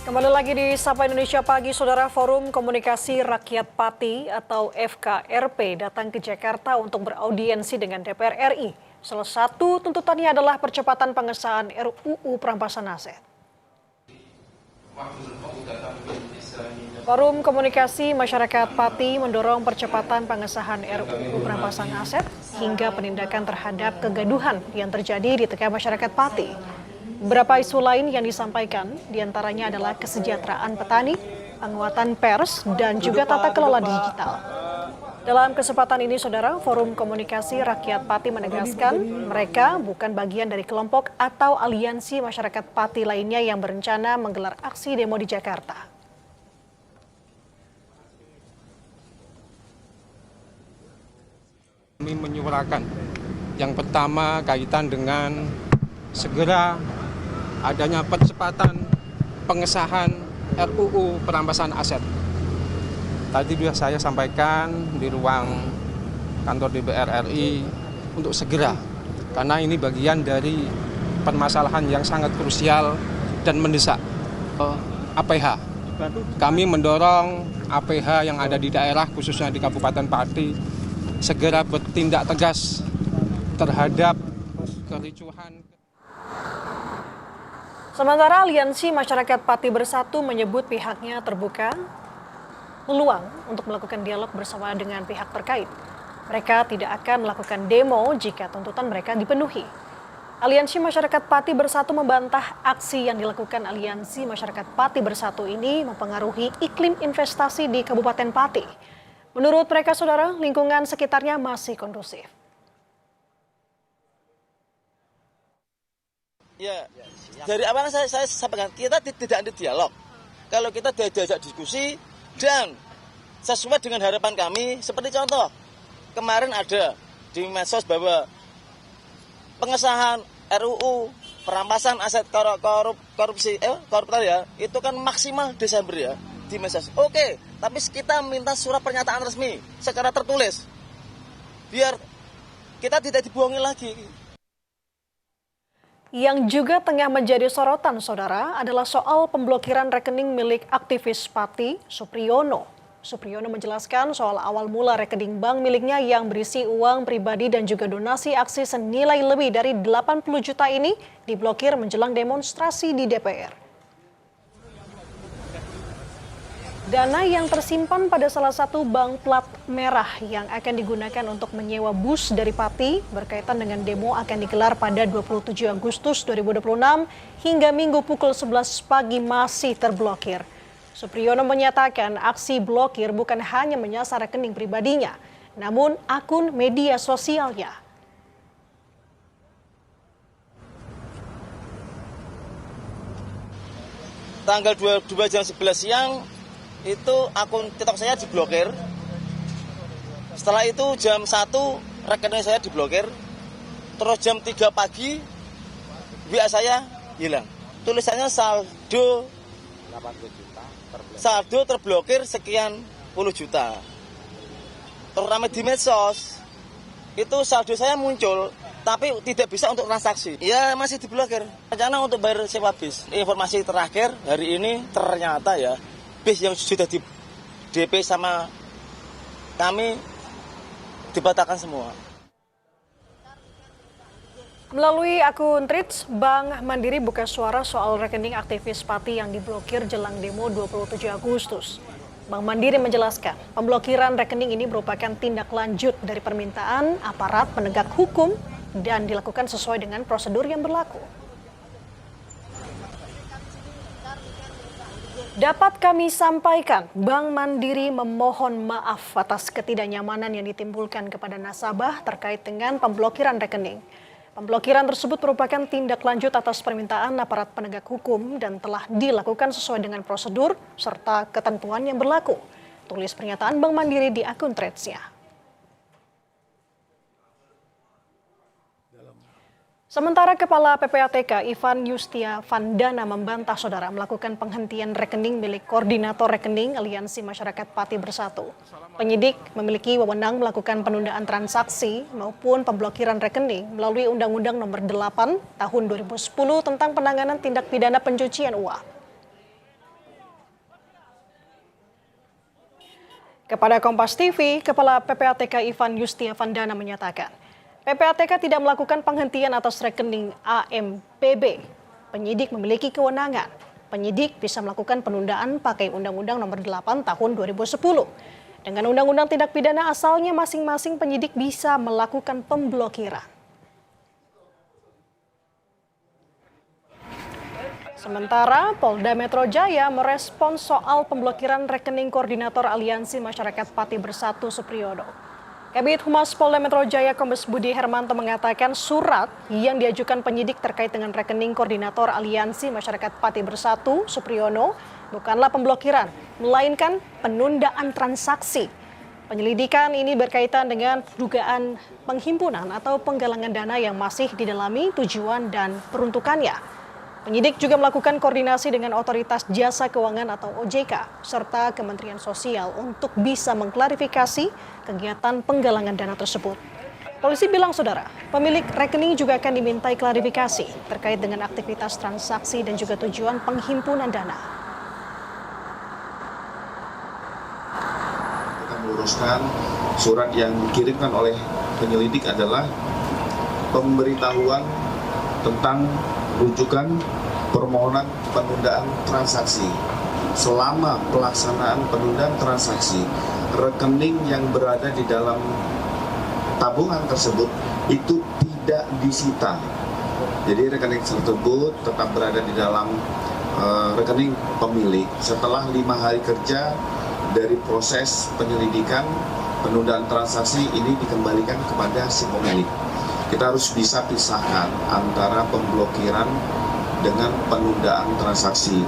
Kembali lagi di Sapa Indonesia Pagi, Saudara. Forum Komunikasi Rakyat Pati atau FKRP datang ke Jakarta untuk beraudiensi dengan DPR RI. Salah satu tuntutannya adalah percepatan pengesahan RUU Perampasan Aset. Forum Komunikasi Masyarakat Pati mendorong percepatan pengesahan RUU Perampasan Aset hingga penindakan terhadap kegaduhan yang terjadi di tengah masyarakat Pati. Beberapa isu lain yang disampaikan diantaranya adalah kesejahteraan petani, penguatan pers, dan juga tata kelola digital. Dalam kesempatan ini, Saudara, Forum Komunikasi Rakyat Pati menegaskan mereka bukan bagian dari kelompok atau aliansi masyarakat Pati lainnya yang berencana menggelar aksi demo di Jakarta. Kami menyuarakan yang pertama kaitan dengan segera adanya percepatan pengesahan RUU Perampasan Aset. Tadi sudah saya sampaikan di ruang kantor DPR RI untuk segera, karena ini bagian dari permasalahan yang sangat krusial dan mendesak. APH, kami mendorong APH yang ada di daerah, khususnya di Kabupaten Pati, segera bertindak tegas terhadap kericuhan. Sementara Aliansi Masyarakat Pati Bersatu menyebut pihaknya terbuka peluang untuk melakukan dialog bersama dengan pihak terkait. Mereka tidak akan melakukan demo jika tuntutan mereka dipenuhi. Aliansi Masyarakat Pati Bersatu membantah aksi yang dilakukan Aliansi Masyarakat Pati Bersatu ini mempengaruhi iklim investasi di Kabupaten Pati. Menurut mereka, Saudara, lingkungan sekitarnya masih kondusif. Ya, dari awal saya sampaikan kita tidak ada dialog. Kalau kita diajak diskusi dan sesuai dengan harapan kami, seperti contoh kemarin ada di medsos bahwa pengesahan RUU Perampasan Aset koruptor ya, itu kan maksimal Desember ya di medsos. Oke, tapi kita minta surat pernyataan resmi secara tertulis biar kita tidak dibohongi lagi. Yang juga tengah menjadi sorotan, Saudara, adalah soal pemblokiran rekening milik aktivis Pati, Supriyono. Supriyono menjelaskan soal awal mula rekening bank miliknya yang berisi uang pribadi dan juga donasi aksi senilai lebih dari 80 juta ini diblokir menjelang demonstrasi di DPR. Dana yang tersimpan pada salah satu bank plat merah yang akan digunakan untuk menyewa bus dari Pati berkaitan dengan demo akan digelar pada 27 Agustus 2026 hingga Minggu pukul 11 pagi masih terblokir. Supriyono menyatakan aksi blokir bukan hanya menyasar rekening pribadinya, namun akun media sosialnya. Tanggal 2 jam 11 siang itu akun TikTok saya diblokir. Setelah itu jam 1 rekening saya diblokir. Terus jam 3 pagi WA saya hilang. Tulisannya saldo terblokir sekian puluh juta. Terus ramai di medsos. Itu saldo saya muncul tapi tidak bisa untuk transaksi. Ya masih diblokir. Rencana untuk bayar sewa bis. Informasi terakhir hari ini ternyata ya bis yang sudah di DP sama kami dibatalkan semua. Melalui akun Threads, Bank Mandiri buka suara soal rekening aktivis Pati yang diblokir jelang demo 27 Agustus. Bank Mandiri menjelaskan, pemblokiran rekening ini merupakan tindak lanjut dari permintaan aparat penegak hukum dan dilakukan sesuai dengan prosedur yang berlaku. Dapat kami sampaikan, Bank Mandiri memohon maaf atas ketidaknyamanan yang ditimbulkan kepada nasabah terkait dengan pemblokiran rekening. Pemblokiran tersebut merupakan tindak lanjut atas permintaan aparat penegak hukum dan telah dilakukan sesuai dengan prosedur serta ketentuan yang berlaku. Tulis pernyataan Bank Mandiri di akun Threads-nya. Sementara Kepala PPATK Ivan Yustia Vandana membantah Saudara melakukan penghentian rekening milik Koordinator Rekening Aliansi Masyarakat Pati Bersatu. Penyidik memiliki wewenang melakukan penundaan transaksi maupun pemblokiran rekening melalui Undang-Undang Nomor 8 Tahun 2010 tentang penanganan tindak pidana pencucian uang. Kepada Kompas TV, Kepala PPATK Ivan Yustiavandana menyatakan, PPATK tidak melakukan penghentian atas rekening AMPB. Penyidik memiliki kewenangan. Penyidik bisa melakukan penundaan pakai Undang-Undang Nomor 8 Tahun 2010. Dengan Undang-Undang Tindak Pidana asalnya masing-masing penyidik bisa melakukan pemblokiran. Sementara Polda Metro Jaya merespons soal pemblokiran rekening Koordinator Aliansi Masyarakat Pati Bersatu Supriyono. Kabid Humas Polda Metro Jaya Kombes Budi Hermanto mengatakan surat yang diajukan penyidik terkait dengan rekening Koordinator Aliansi Masyarakat Pati Bersatu Supriyono bukanlah pemblokiran, melainkan penundaan transaksi. Penyelidikan ini berkaitan dengan dugaan penghimpunan atau penggalangan dana yang masih didalami tujuan dan peruntukannya. Penyidik juga melakukan koordinasi dengan Otoritas Jasa Keuangan atau OJK serta Kementerian Sosial untuk bisa mengklarifikasi kegiatan penggalangan dana tersebut. Polisi bilang, saudara, pemilik rekening juga akan dimintai klarifikasi terkait dengan aktivitas transaksi dan juga tujuan penghimpunan dana. Kita meluruskan surat yang dikirimkan oleh penyelidik adalah pemberitahuan tentang rujukan permohonan penundaan transaksi. Selama pelaksanaan penundaan transaksi, rekening yang berada di dalam tabungan tersebut itu tidak disita. Jadi rekening tersebut tetap berada di dalam rekening pemilik. Setelah 5 hari kerja dari proses penyelidikan, penundaan transaksi ini dikembalikan kepada si pemilik. Kita harus bisa pisahkan antara pemblokiran dengan penundaan transaksi.